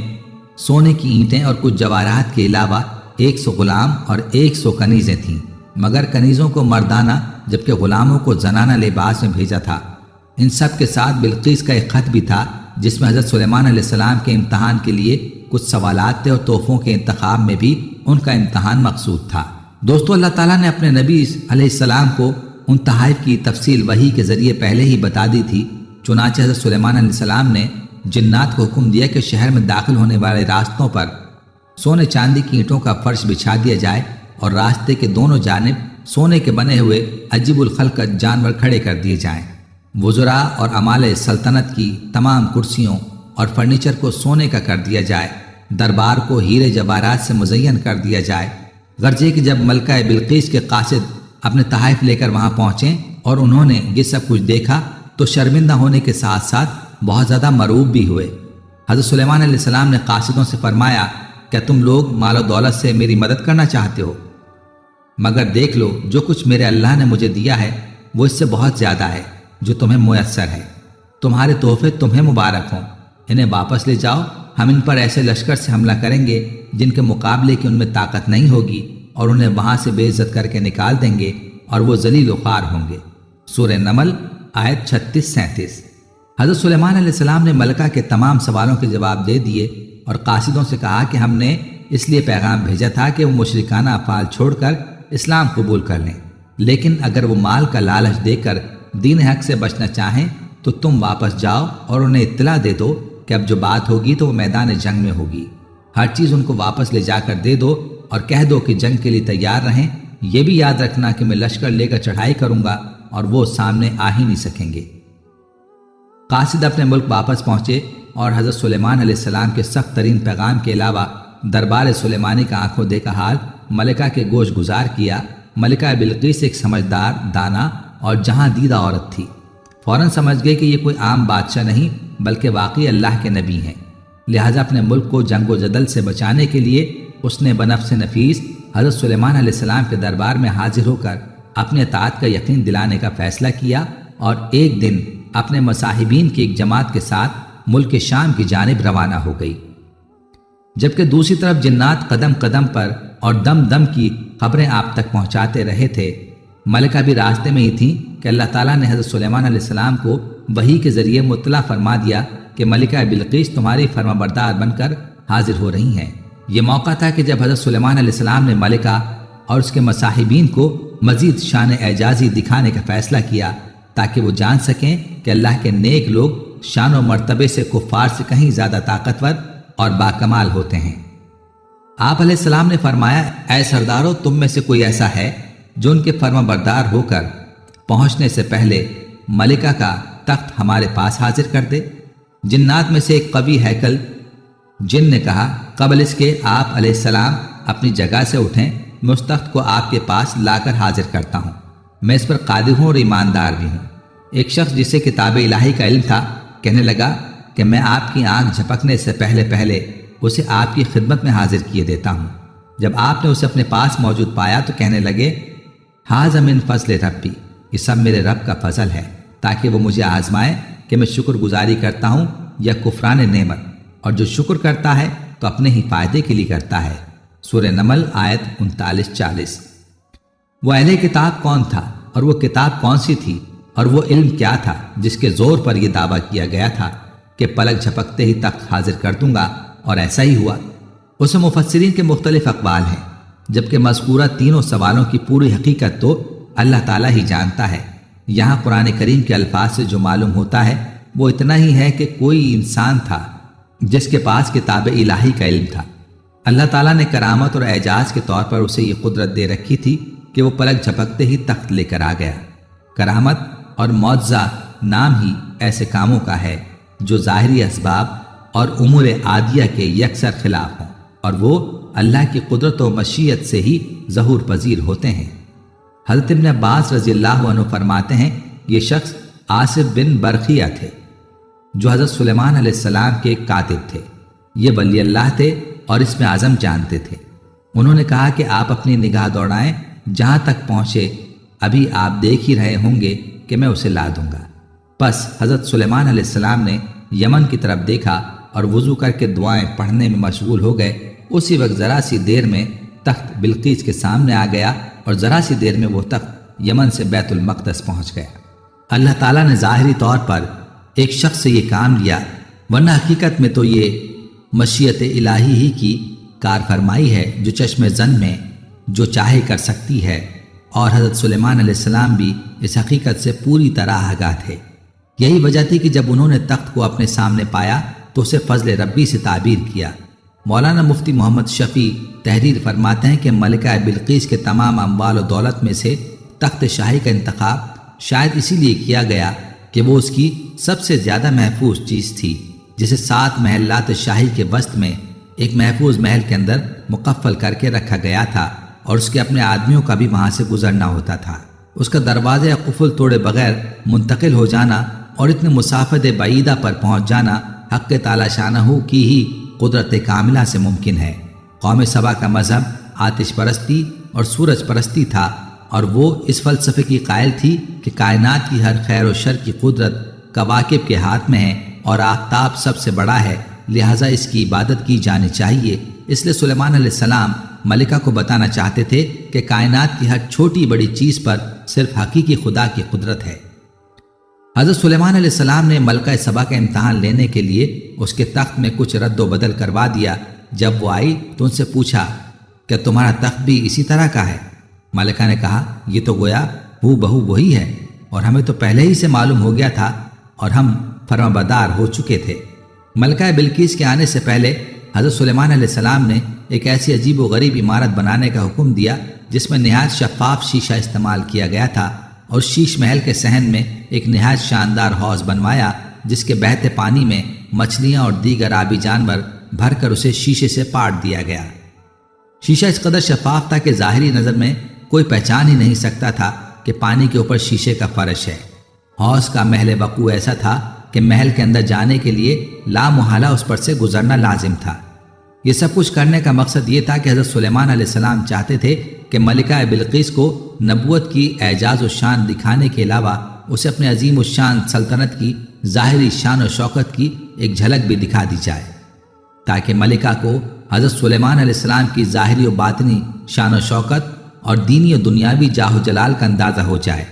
سونے کی اینٹیں اور کچھ جواہرات کے علاوہ 100 غلام اور 100 کنیزیں تھیں، مگر کنیزوں کو مردانہ جبکہ غلاموں کو زنانہ لباس میں بھیجا تھا۔ ان سب کے ساتھ بلقیس کا ایک خط بھی تھا جس میں حضرت سلیمان علیہ السلام کے امتحان کے لیے کچھ سوالات تھے اور تحفوں کے انتخاب میں بھی ان کا امتحان مقصود تھا۔ دوستو، اللہ تعالیٰ نے اپنے نبی علیہ السلام کو ان تحائف کی تفصیل وحی کے ذریعے پہلے ہی بتا دی تھی۔ چنانچہ حضرت سلیمان علیہ السلام نے جنات کو حکم دیا کہ شہر میں داخل ہونے والے راستوں پر سونے چاندی کی اینٹوں کا فرش بچھا دیا جائے اور راستے کے دونوں جانب سونے کے بنے ہوئے عجیب الخلقت جانور کھڑے کر دیے جائیں۔ وزراء اور عمالے سلطنت کی تمام کرسیوں اور فرنیچر کو سونے کا کر دیا جائے، دربار کو ہیرے جواہرات سے مزین کر دیا جائے۔ غرض یہ کہ جب ملکہ بلقیس کے قاصد اپنے تحائف لے کر وہاں پہنچے اور انہوں نے یہ سب کچھ دیکھا تو شرمندہ ہونے کے ساتھ ساتھ بہت زیادہ مروب بھی ہوئے۔ حضرت سلیمان علیہ السلام نے قاصدوں سے فرمایا، کیا تم لوگ مال و دولت سے میری مدد کرنا چاہتے ہو؟ مگر دیکھ لو، جو کچھ میرے اللہ نے مجھے دیا ہے وہ اس سے بہت زیادہ ہے جو تمہیں میسر ہے۔ تمہارے تحفے تمہیں مبارک ہوں، انہیں واپس لے جاؤ، ہم ان پر ایسے لشکر سے حملہ کریں گے جن کے مقابلے کی ان میں طاقت نہیں ہوگی، اور انہیں وہاں سے بے عزت کر کے نکال دیں گے اور وہ ذلیل و خوار ہوں گے۔ سورہ نمل آیت 36-37۔ حضرت سلیمان علیہ السلام نے ملکہ کے تمام سوالوں کے جواب دے دیے اور قاصدوں سے کہا کہ ہم نے اس لیے پیغام بھیجا تھا کہ وہ مشرکانہ افعال چھوڑ کر اسلام قبول کر لیں، لیکن اگر وہ مال کا لالچ دے کر دین حق سے بچنا چاہیں تو تم واپس جاؤ اور انہیں اطلاع دے دو کہ اب جو بات ہوگی تو وہ میدان جنگ میں ہوگی۔ ہر چیز ان کو واپس لے جا کر دے دو اور کہہ دو کہ جنگ کے لیے تیار رہیں۔ یہ بھی یاد رکھنا کہ میں لشکر لے کر چڑھائی کروں گا اور وہ سامنے آ ہی نہیں سکیں گے۔ قاصد اپنے ملک واپس پہنچے اور حضرت سلیمان علیہ السلام کے سخت ترین پیغام کے علاوہ دربار سلیمانی کا آنکھوں دیکھا حال ملکہ کے گوش گزار کیا۔ ملکہ بلقیس ایک سمجھدار، دانا اور جہاں دیدہ عورت تھی۔ فوراً سمجھ گئی کہ یہ کوئی عام بادشاہ نہیں بلکہ واقعی اللہ کے نبی ہیں، لہٰذا اپنے ملک کو جنگ و جدل سے بچانے کے لیے اس نے بنفس نفیس حضرت سلیمان علیہ السلام کے دربار میں حاضر ہو کر اپنے اطاعت کا یقین دلانے کا فیصلہ کیا اور ایک دن اپنے مصاحبین کی ایک جماعت کے ساتھ ملک شام کی جانب روانہ ہو گئی، جبکہ دوسری طرف جنات قدم قدم پر اور دم دم کی خبریں آپ تک پہنچاتے رہے تھے۔ ملکہ بھی راستے میں ہی تھی کہ اللہ تعالیٰ نے حضرت سلیمان علیہ السلام کو وحی کے ذریعے مطلع فرما دیا کہ ملکہ بلقیس تمہاری فرما بردار بن کر حاضر ہو رہی ہیں۔ یہ موقع تھا کہ جب حضرت سلیمان علیہ السلام نے ملکہ اور اس کے مصاحبین کو مزید شان اعجازی دکھانے کا فیصلہ کیا تاکہ وہ جان سکیں کہ اللہ کے نیک لوگ شان و مرتبے سے کفار سے کہیں زیادہ طاقتور اور باکمال ہوتے ہیں۔ آپ علیہ السلام نے فرمایا، اے سردارو، تم میں سے کوئی ایسا ہے جو ان کے فرما بردار ہو کر پہنچنے سے پہلے ملکہ کا تخت ہمارے پاس حاضر کر دے؟ جنات میں سے ایک قوی ہیکل جن نے کہا، قبل اس کے آپ علیہ السلام اپنی جگہ سے اٹھیں، میں اس تخت کو آپ کے پاس لا کر حاضر کرتا ہوں، میں اس پر قادر ہوں اور ایماندار بھی ہوں۔ ایک شخص جسے کتاب الہی کا علم تھا کہنے لگا کہ میں آپ کی آنکھ جھپکنے سے پہلے اسے آپ کی خدمت میں حاضر کیے دیتا ہوں۔ جب آپ نے اسے اپنے پاس موجود پایا تو کہنے لگے، ھذا من فضل ربی، یہ سب میرے رب کا فضل ہے تاکہ وہ مجھے آزمائے کہ میں شکر گزاری کرتا ہوں یا کفران نعمت، اور جو شکر کرتا ہے تو اپنے ہی فائدے کے لیے کرتا ہے۔ سورہ نمل آیت 39-40۔ وہ اہل کتاب کون تھا اور وہ کتاب کون سی تھی اور وہ علم کیا تھا جس کے زور پر یہ دعویٰ کیا گیا تھا کہ پلک جھپکتے ہی تخت حاضر کر دوں گا، اور ایسا ہی ہوا؟ اس میں مفسرین کے مختلف اقوال ہیں، جبکہ مذکورہ تینوں سوالوں کی پوری حقیقت تو اللہ تعالیٰ ہی جانتا ہے۔ یہاں قرآن کریم کے الفاظ سے جو معلوم ہوتا ہے وہ اتنا ہی ہے کہ کوئی انسان تھا جس کے پاس کتاب الہی کا علم تھا۔ اللہ تعالیٰ نے کرامت اور اعجاز کے طور پر اسے یہ قدرت دے رکھی تھی کہ وہ پلک جھپکتے ہی تخت لے کر آ گیا۔ کرامت اور معجزہ نام ہی ایسے کاموں کا ہے جو ظاہری اسباب اور امور عادیہ کے یکسر خلاف ہوں، اور وہ اللہ کی قدرت و مشیت سے ہی ظہور پذیر ہوتے ہیں۔ حضرت ابن عباس رضی اللہ عنہ فرماتے ہیں، یہ شخص آصف بن برخیہ تھے جو حضرت سلیمان علیہ السلام کے کاتب تھے۔ یہ ولی اللہ تھے اور اس میں عزم جانتے تھے۔ انہوں نے کہا کہ آپ اپنی نگاہ دوڑائیں، جہاں تک پہنچے ابھی آپ دیکھ ہی رہے ہوں گے کہ میں اسے لا دوں گا۔ پس حضرت سلیمان علیہ السلام نے یمن کی طرف دیکھا اور وضو کر کے دعائیں پڑھنے میں مشغول ہو گئے۔ اسی وقت ذرا سی دیر میں تخت بلقیس کے سامنے آ گیا اور ذرا سی دیر میں وہ تخت یمن سے بیت المقدس پہنچ گیا۔ اللہ تعالیٰ نے ظاہری طور پر ایک شخص سے یہ کام لیا، ورنہ حقیقت میں تو یہ مشیت الہی ہی کی کار فرمائی ہے جو چشم زن میں جو چاہے کر سکتی ہے، اور حضرت سلیمان علیہ السلام بھی اس حقیقت سے پوری طرح آگاہ تھے۔ یہی وجہ تھی کہ جب انہوں نے تخت کو اپنے سامنے پایا تو اسے فضل ربی سے تعبیر کیا۔ مولانا مفتی محمد شفیع تحریر فرماتے ہیں کہ ملکہ بلقیس کے تمام اموال و دولت میں سے تخت شاہی کا انتخاب شاید اسی لیے کیا گیا کہ وہ اس کی سب سے زیادہ محفوظ چیز تھی، جسے 7 محلات شاہی کے وسط میں ایک محفوظ محل کے اندر مقفل کر کے رکھا گیا تھا، اور اس کے اپنے آدمیوں کا بھی وہاں سے گزرنا ہوتا تھا۔ اس کا دروازے قفل توڑے بغیر منتقل ہو جانا اور اتنے مسافت بعیدہ پر پہنچ جانا حق تعالی شانہ کی ہی قدرت کاملہ سے ممکن ہے۔ قوم سبا کا مذہب آتش پرستی اور سورج پرستی تھا، اور وہ اس فلسفے کی قائل تھی کہ کائنات کی ہر خیر و شر کی قدرت کواکب کے ہاتھ میں ہے اور آفتاب سب سے بڑا ہے، لہٰذا اس کی عبادت کی جانی چاہیے۔ اس لیے سلیمان علیہ السلام ملکہ کو بتانا چاہتے تھے کہ کائنات کی ہر چھوٹی بڑی چیز پر صرف حقیقی خدا کی قدرت ہے۔ حضرت سلیمان علیہ السلام نے ملکہ سبا کا امتحان لینے کے لیے اس کے تخت میں کچھ رد و بدل کروا دیا۔ جب وہ آئی تو ان سے پوچھا کہ تمہارا تخت بھی اسی طرح کا ہے؟ ملکہ نے کہا، یہ تو گویا ہو بہو وہی ہے، اور ہمیں تو پہلے ہی سے معلوم ہو گیا تھا اور ہم فرمانبردار ہو چکے تھے۔ ملکہ بلقیس کے آنے سے پہلے حضرت سلیمان علیہ السلام نے ایک ایسی عجیب و غریب عمارت بنانے کا حکم دیا جس میں نہایت شفاف شیشہ استعمال کیا گیا تھا، اور شیش محل کے صحن میں ایک نہایت شاندار حوض بنوایا جس کے بہتے پانی میں مچھلیاں اور دیگر آبی جانور بھر کر اسے شیشے سے پاٹ دیا گیا۔ شیشہ اس قدر شفاف تھا کہ ظاہری نظر میں کوئی پہچان ہی نہیں سکتا تھا کہ پانی کے اوپر شیشے کا فرش ہے۔ حوض کا محل وقوع ایسا تھا کہ محل کے اندر جانے کے لیے لامحالہ اس پر سے گزرنا لازم تھا۔ یہ سب کچھ کرنے کا مقصد یہ تھا کہ حضرت سلیمان علیہ السلام چاہتے تھے کہ ملکہ بلقیس کو نبوت کی اعجاز و شان دکھانے کے علاوہ اسے اپنے عظیم الشان سلطنت کی ظاہری شان و شوکت کی ایک جھلک بھی دکھا دی جائے، تاکہ ملکہ کو حضرت سلیمان علیہ السلام کی ظاہری و باطنی شان و شوکت اور دینی و دنیاوی جاہ و جلال کا اندازہ ہو جائے۔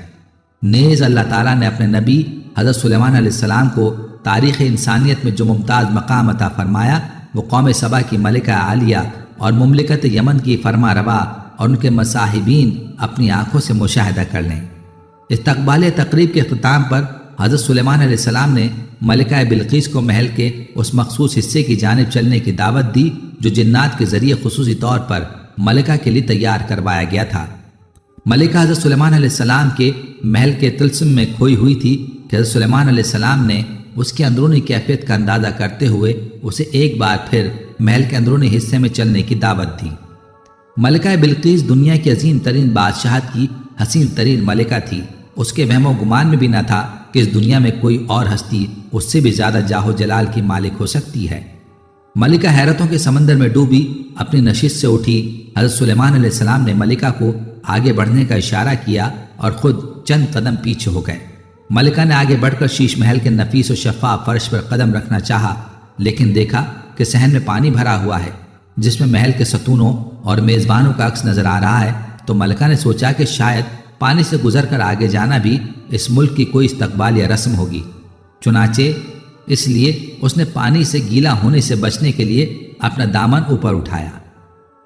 نیز اللہ تعالیٰ نے اپنے نبی حضرت سلیمان علیہ السلام کو تاریخ انسانیت میں جو ممتاز مقام عطا فرمایا وہ قوم سبا کی ملکہ عالیہ اور مملکت یمن کی فرما روا اور ان کے مصاحبین اپنی آنکھوں سے مشاہدہ کر لیں۔ استقبال تقریب کے اختتام پر حضرت سلیمان علیہ السلام نے ملکہ بلقیس کو محل کے اس مخصوص حصے کی جانب چلنے کی دعوت دی جو جنات کے ذریعے خصوصی طور پر ملکہ کے لیے تیار کروایا گیا تھا۔ ملکہ حضرت سلیمان علیہ السلام کے محل کے طلسم میں کھوئی ہوئی تھی کہ حضرت سلیمان علیہ السلام نے اس کی اندرونی کیفیت کا اندازہ کرتے ہوئے اسے ایک بار پھر محل کے اندرونی حصے میں چلنے کی دعوت دی۔ ملکہ بلقیس دنیا کی عظیم ترین بادشاہت کی حسین ترین ملکہ تھی۔ اس کے وہم و گمان میں بھی نہ تھا کہ اس دنیا میں کوئی اور ہستی اس سے بھی زیادہ جاہ و جلال کی مالک ہو سکتی ہے۔ ملکہ حیرتوں کے سمندر میں ڈوبی اپنی نشست سے اٹھی۔ حضرت سلیمان علیہ السلام نے ملکہ کو آگے بڑھنے کا اشارہ کیا اور خود چند قدم پیچھے ہو گئے۔ ملکہ نے آگے بڑھ کر شیش محل کے نفیس و شفاف فرش پر قدم رکھنا چاہا، لیکن دیکھا کہ صحن میں پانی بھرا ہوا ہے جس میں محل کے ستونوں اور میزبانوں کا عکس نظر آ رہا ہے۔ تو ملکہ نے سوچا کہ شاید پانی سے گزر کر آگے جانا بھی اس ملک کی کوئی استقبال یا رسم ہوگی، چنانچہ اس لیے اس نے پانی سے گیلا ہونے سے بچنے کے لیے اپنا دامن اوپر اٹھایا۔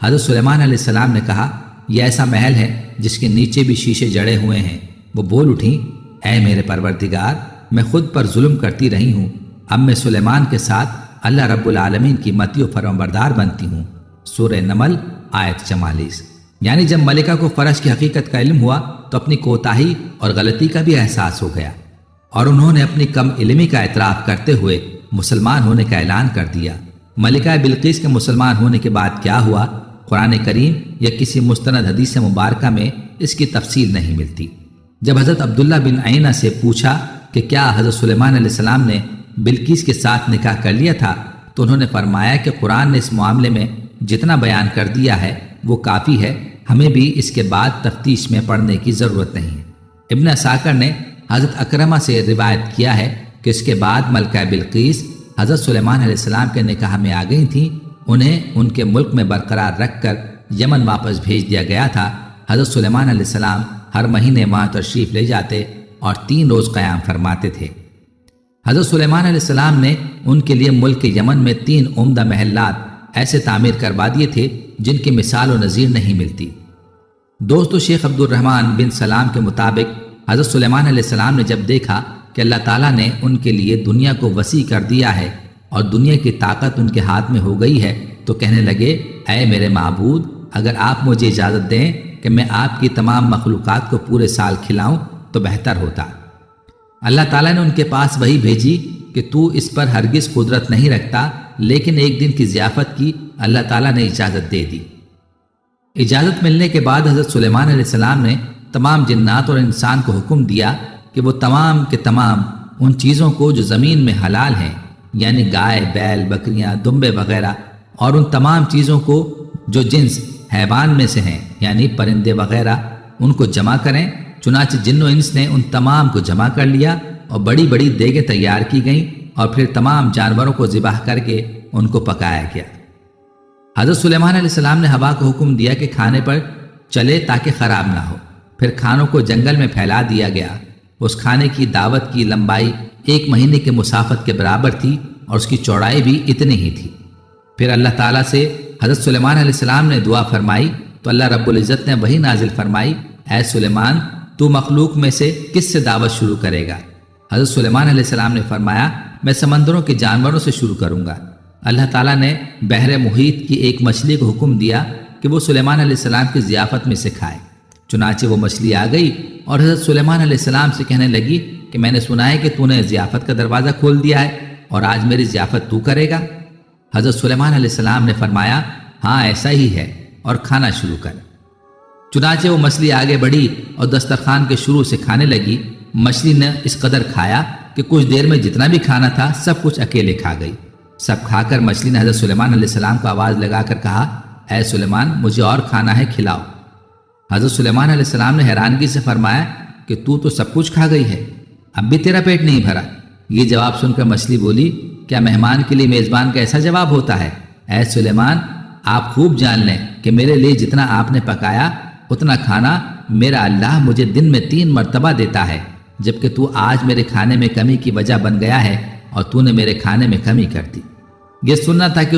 حضرت سلیمان علیہ السلام نے کہا، یہ ایسا محل ہے جس کے نیچے بھی شیشے جڑے ہوئے ہیں۔ وہ بول اٹھیں، اے میرے پروردگار، میں خود پر ظلم کرتی رہی ہوں، اب میں سلیمان کے ساتھ اللہ رب العالمین کی متی و فرمانبردار بنتی ہوں۔ سورہ نمل آیت 44۔ یعنی جب ملکہ کو فرش کی حقیقت کا علم ہوا تو اپنی کوتاہی اور غلطی کا بھی احساس ہو گیا، اور انہوں نے اپنی کم علمی کا اعتراف کرتے ہوئے مسلمان ہونے کا اعلان کر دیا۔ ملکہ بلقیس کے مسلمان ہونے کے بعد کیا ہوا، قرآن کریم یا کسی مستند حدیث مبارکہ میں اس کی تفصیل نہیں ملتی۔ جب حضرت عبداللہ بن عینہ سے پوچھا کہ کیا حضرت سلیمان علیہ السلام نے بلقیس کے ساتھ نکاح کر لیا تھا، تو انہوں نے فرمایا کہ قرآن نے اس معاملے میں جتنا بیان کر دیا ہے وہ کافی ہے، ہمیں بھی اس کے بعد تفتیش میں پڑھنے کی ضرورت نہیں۔ ابن عساکر نے حضرت اکرمہ سے روایت کیا ہے کہ اس کے بعد ملکہ بلقیس حضرت سلیمان علیہ السلام کے نکاح میں آ گئی تھیں، انہیں ان کے ملک میں برقرار رکھ کر یمن واپس بھیج دیا گیا تھا۔ حضرت سلیمان علیہ السلام ہر مہینے وہاں تشریف لے جاتے اور 3 روز قیام فرماتے تھے۔ حضرت سلیمان علیہ السلام نے ان کے لیے ملک یمن میں 3 عمدہ محلات ایسے تعمیر کروا دیے تھے جن کی مثال و نظیر نہیں ملتی۔ دوستو، شیخ عبد الرحمن بن سلام کے مطابق حضرت سلیمان علیہ السلام نے جب دیکھا کہ اللہ تعالیٰ نے ان کے لیے دنیا کو وسیع کر دیا ہے اور دنیا کی طاقت ان کے ہاتھ میں ہو گئی ہے، تو کہنے لگے، اے میرے معبود، اگر آپ مجھے اجازت دیں کہ میں آپ کی تمام مخلوقات کو پورے سال کھلاؤں تو بہتر ہوتا۔ اللہ تعالیٰ نے ان کے پاس وہی بھیجی کہ تو اس پر ہرگز قدرت نہیں رکھتا، لیکن ایک دن کی ضیافت کی اللہ تعالیٰ نے اجازت دے دی۔ اجازت ملنے کے بعد حضرت سلیمان علیہ السلام نے تمام جنات اور انسان کو حکم دیا کہ وہ تمام کے تمام ان چیزوں کو جو زمین میں حلال ہیں، یعنی گائے، بیل، بکریاں، دمبے وغیرہ، اور ان تمام چیزوں کو جو جنس حیوان میں سے ہیں، یعنی پرندے وغیرہ، ان کو جمع کریں۔ چنانچہ جن و انس نے ان تمام کو جمع کر لیا اور بڑی بڑی دیگیں تیار کی گئیں، اور پھر تمام جانوروں کو ذبح کر کے ان کو پکایا گیا۔ حضرت سلیمان علیہ السلام نے ہوا کو حکم دیا کہ کھانے پر چلے تاکہ خراب نہ ہو، پھر کھانوں کو جنگل میں پھیلا دیا گیا۔ اس کھانے کی دعوت کی لمبائی 1 مہینے کے مسافت کے برابر تھی اور اس کی چوڑائی بھی اتنی ہی تھی۔ پھر اللہ تعالیٰ سے حضرت سلیمان علیہ السلام نے دعا فرمائی تو اللہ رب العزت نے وہی نازل فرمائی، اے سلیمان، تو مخلوق میں سے کس سے دعوت شروع کرے گا؟ حضرت سلیمان علیہ السلام نے فرمایا، میں سمندروں کے جانوروں سے شروع کروں گا۔ اللہ تعالیٰ نے بحر محیط کی ایک مچھلی کو حکم دیا کہ وہ سلیمان علیہ السلام کی ضیافت میں سے کھائے۔ چنانچہ وہ مچھلی آ گئی اور حضرت سلیمان علیہ السلام سے کہنے لگی کہ میں نے سنا ہے کہ تو نے ضیافت کا دروازہ کھول دیا ہے اور آج میری ضیافت تو کرے گا۔ حضرت سلیمان علیہ السلام نے فرمایا ہاں ایسا ہی ہے اور کھانا شروع کر۔ چنانچہ وہ مچھلی آگے بڑھی اور دسترخوان کے شروع سے کھانے لگی۔ مچھلی نے اس قدر کھایا کہ کچھ دیر میں جتنا بھی کھانا تھا سب کچھ اکیلے کھا گئی۔ سب کھا کر مچھلی نے حضرت سلیمان علیہ السلام کو آواز لگا کر کہا اے سلیمان مجھے اور کھانا ہے کھلاؤ۔ حضرت سلیمان علیہ السلام نے حیرانگی سے فرمایا کہ تو سب کچھ کھا گئی ہے، اب بھی تیرا پیٹ نہیں بھرا؟ یہ جواب سن کر مچھلی بولی کیا مہمان کے لیے میزبان کا ایسا جواب ہوتا ہے؟ اے سلیمان آپ خوب جان لیں کہ میرے لیے جتنا آپ نے پکایا اتنا کھانا میرا اللہ مجھے دن میں 3 مرتبہ دیتا ہے، جبکہ تو آج میرے کھانے میں کمی کی وجہ بن گیا ہے اور تو نے میرے کھانے میں کمی کر دی۔ یہ سننا تھا کہ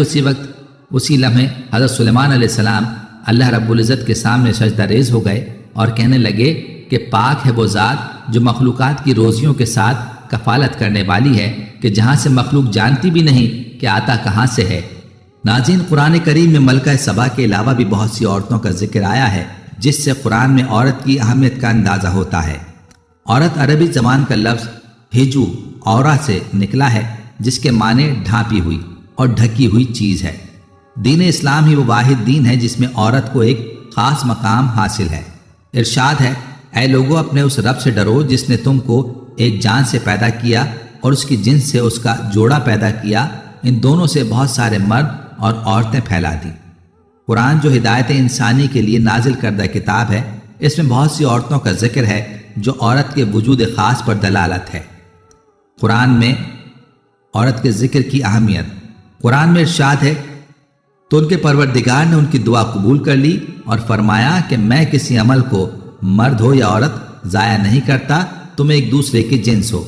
اسی لمحے حضرت سلیمان علیہ السلام اللہ رب العزت کے سامنے سجدہ ریز ہو گئے اور کہنے لگے کہ پاک ہے وہ ذات جو مخلوقات کی روزیوں کے ساتھ کفالت کرنے والی ہے کہ جہاں سے مخلوق جانتی بھی نہیں کہ آتا کہاں سے ہے۔ ناظرین، قرآن کریم میں ملکہ سبا کے علاوہ بھی بہت سی عورتوں کا ذکر آیا ہے جس سے قرآن میں عورت کی اہمیت کا اندازہ ہوتا ہے۔ عورت عربی زبان کا لفظ ہجو اورا سے نکلا ہے جس کے معنی ڈھانپی ہوئی اور ڈھکی ہوئی چیز ہے۔ دین اسلام ہی وہ واحد دین ہے جس میں عورت کو ایک خاص مقام حاصل ہے۔ ارشاد ہے اے لوگو اپنے اس رب سے ڈرو جس نے تم کو ایک جان سے پیدا کیا اور اس کی جنس سے اس کا جوڑا پیدا کیا، ان دونوں سے بہت سارے مرد اور عورتیں پھیلا دی۔ قرآن جو ہدایت انسانی کے لیے نازل کردہ کتاب ہے اس میں بہت سی عورتوں کا ذکر ہے جو عورت کے وجود خاص پر دلالت ہے۔ قرآن میں عورت کے ذکر کی اہمیت، قرآن میں ارشاد ہے تو ان کے پروردگار نے ان کی دعا قبول کر لی اور فرمایا کہ میں کسی عمل کو مرد ہو یا عورت ضائع نہیں کرتا، تم ایک دوسرے کی جنس ہو۔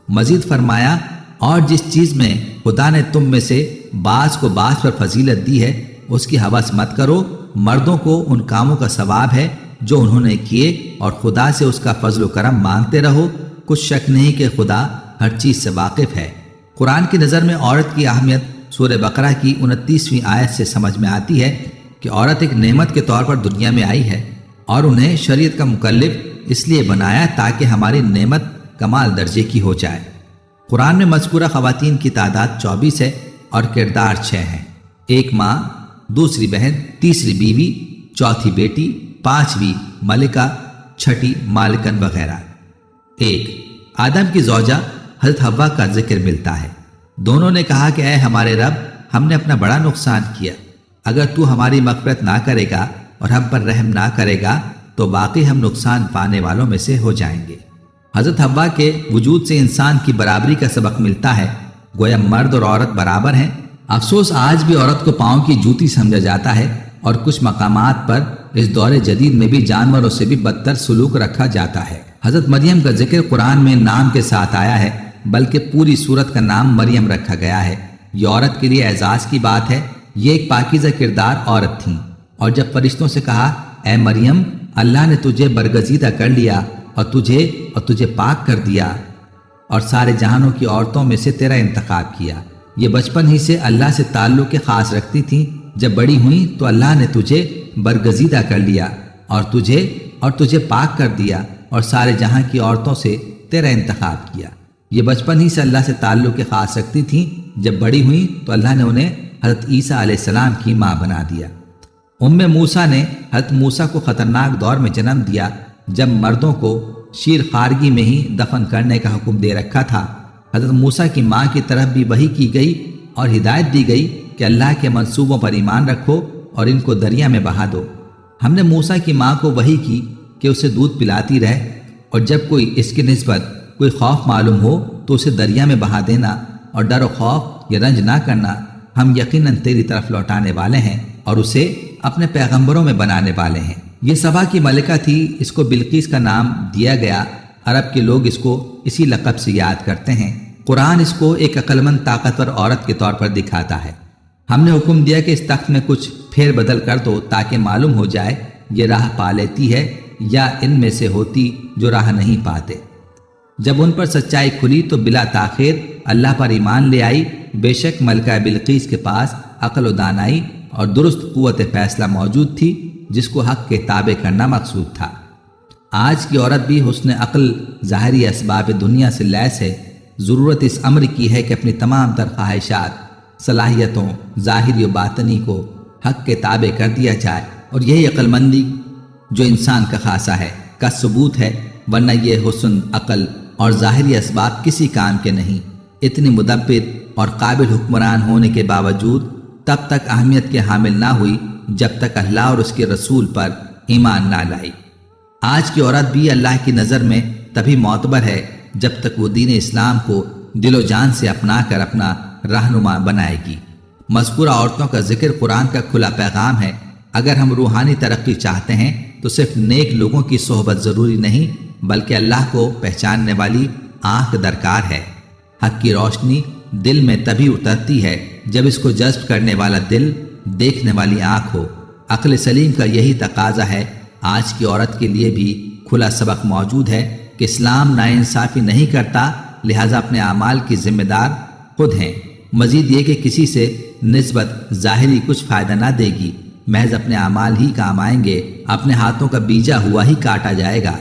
مزید فرمایا اور جس چیز میں خدا نے تم میں سے بعض کو بعض پر فضیلت دی ہے اس کی ہوس مت کرو، مردوں کو ان کاموں کا ثواب ہے جو انہوں نے کیے اور خدا سے اس کا فضل و کرم مانگتے رہو، کچھ شک نہیں کہ خدا ہر چیز سے واقف ہے۔ قرآن کی نظر میں عورت کی اہمیت سورہ بقرہ کی 29ویں آیت سے سمجھ میں آتی ہے کہ عورت ایک نعمت کے طور پر دنیا میں آئی ہے اور انہیں شریعت کا مکلف اس لیے بنایا تاکہ ہماری نعمت کمال درجے کی ہو جائے۔ قرآن میں مذکورہ خواتین کی تعداد 24 ہے اور کردار 6 ہیں، 1 ماں، 2 بہن، 3 بیوی، 4 بیٹی، 5ویں ملکہ، 6 مالکن وغیرہ۔ 1 آدم کی زوجہ حضرت حوا کا ذکر ملتا ہے۔ دونوں نے کہا کہ اے ہمارے رب ہم نے اپنا بڑا نقصان کیا، اگر تو ہماری مغفرت نہ کرے گا اور ہم پر رحم نہ کرے گا تو واقعی ہم نقصان پانے والوں میں سے ہو جائیں گے۔ حضرت حوا کے وجود سے انسان کی برابری کا سبق ملتا ہے، گویا مرد اور عورت برابر ہیں۔ افسوس آج بھی عورت کو پاؤں کی جوتی سمجھا جاتا ہے اور کچھ مقامات پر اس دور جدید میں بھی جانوروں سے بھی بدتر سلوک رکھا جاتا ہے۔ حضرت مریم کا ذکر قرآن میں نام کے ساتھ آیا ہے، بلکہ پوری سورت کا نام مریم رکھا گیا ہے۔ یہ عورت کے لیے اعزاز کی بات ہے، یہ ایک پاکیزہ کردار عورت تھیں، اور جب فرشتوں سے کہا اے مریم اللہ نے تجھے برگزیدہ کر لیا اور تجھے پاک کر دیا اور سارے جہانوں کی عورتوں میں سے تیرا انتخاب کیا، یہ بچپن ہی سے اللہ سے تعلق خاص رکھتی تھیں، جب بڑی ہوئیں تو اللہ نے تجھے برگزیدہ کر لیا اور تجھے پاک کر دیا اور سارے جہاں کی عورتوں سے تیرا انتخاب کیا۔ یہ بچپن ہی سے اللہ سے تعلق خاص رکھتی تھیں، جب بڑی ہوئیں تو اللہ نے انہیں حضرت عیسیٰ علیہ السلام کی ماں بنا دیا۔ موسیٰ نے حضرت موسیٰ کو خطرناک دور میں جنم دیا جب مردوں کو شیر خارگی میں ہی دفن کرنے کا حکم دے رکھا تھا۔ حضرت موسیٰ کی ماں کی طرف بھی وحی کی گئی اور ہدایت دی گئی کہ اللہ کے منصوبوں پر ایمان رکھو اور ان کو دریا میں بہا دو۔ ہم نے موسیٰ کی ماں کو وحی کی کہ اسے دودھ پلاتی رہے اور جب کوئی اس کی نسبت کوئی خوف معلوم ہو تو اسے دریا میں بہا دینا اور ڈر و خوف یا رنج نہ کرنا، ہم یقیناً تیری طرف لوٹانے والے ہیں اور اسے اپنے پیغمبروں میں بنانے والے ہیں۔ یہ سبا کی ملکہ تھی، اس کو بلقیس کا نام دیا گیا، عرب کے لوگ اس کو اسی لقب سے یاد کرتے ہیں۔ قرآن اس کو ایک عقلمند طاقتور عورت کے طور پر دکھاتا ہے۔ ہم نے حکم دیا کہ اس تخت میں کچھ پھیر بدل کر دو تاکہ معلوم ہو جائے یہ راہ پا لیتی ہے یا ان میں سے ہوتی جو راہ نہیں پاتے۔ جب ان پر سچائی کھلی تو بلا تاخیر اللہ پر ایمان لے آئی۔ بے شک ملکہ بلقیس کے پاس عقل و دانائی اور درست قوت فیصلہ موجود تھی جس کو حق کے تابع کرنا مقصود تھا۔ آج کی عورت بھی حسن عقل ظاہری اسباب دنیا سے لیس ہے، ضرورت اس امر کی ہے کہ اپنی تمام تر خواہشات صلاحیتوں ظاہری و باطنی کو حق کے تابع کر دیا جائے، اور یہی عقل مندی جو انسان کا خاصہ ہے کا ثبوت ہے، ورنہ یہ حسن عقل اور ظاہری اسباب کسی کام کے نہیں۔ اتنی مدبر اور قابل حکمران ہونے کے باوجود تب تک اہمیت کے حامل نہ ہوئی جب تک اللہ اور اس کے رسول پر ایمان نہ لائی۔ آج کی عورت بھی اللہ کی نظر میں تبھی معتبر ہے جب تک وہ دین اسلام کو دل و جان سے اپنا کر اپنا رہنما بنائے گی۔ مذکورہ عورتوں کا ذکر قرآن کا کھلا پیغام ہے۔ اگر ہم روحانی ترقی چاہتے ہیں تو صرف نیک لوگوں کی صحبت ضروری نہیں، بلکہ اللہ کو پہچاننے والی آنکھ درکار ہے۔ حق کی روشنی دل میں تبھی اترتی ہے جب اس کو جذب کرنے والا دل، دیکھنے والی آنکھ ہو۔ عقل سلیم کا یہی تقاضا ہے۔ آج کی عورت کے لیے بھی کھلا سبق موجود ہے کہ اسلام ناانصافی نہیں کرتا، لہذا اپنے اعمال کی ذمہ دار خود ہیں۔ مزید یہ کہ کسی سے نسبت ظاہری کچھ فائدہ نہ دے گی، محض اپنے اعمال ہی کام آئیں گے، اپنے ہاتھوں کا بیجا ہوا ہی کاٹا جائے گا۔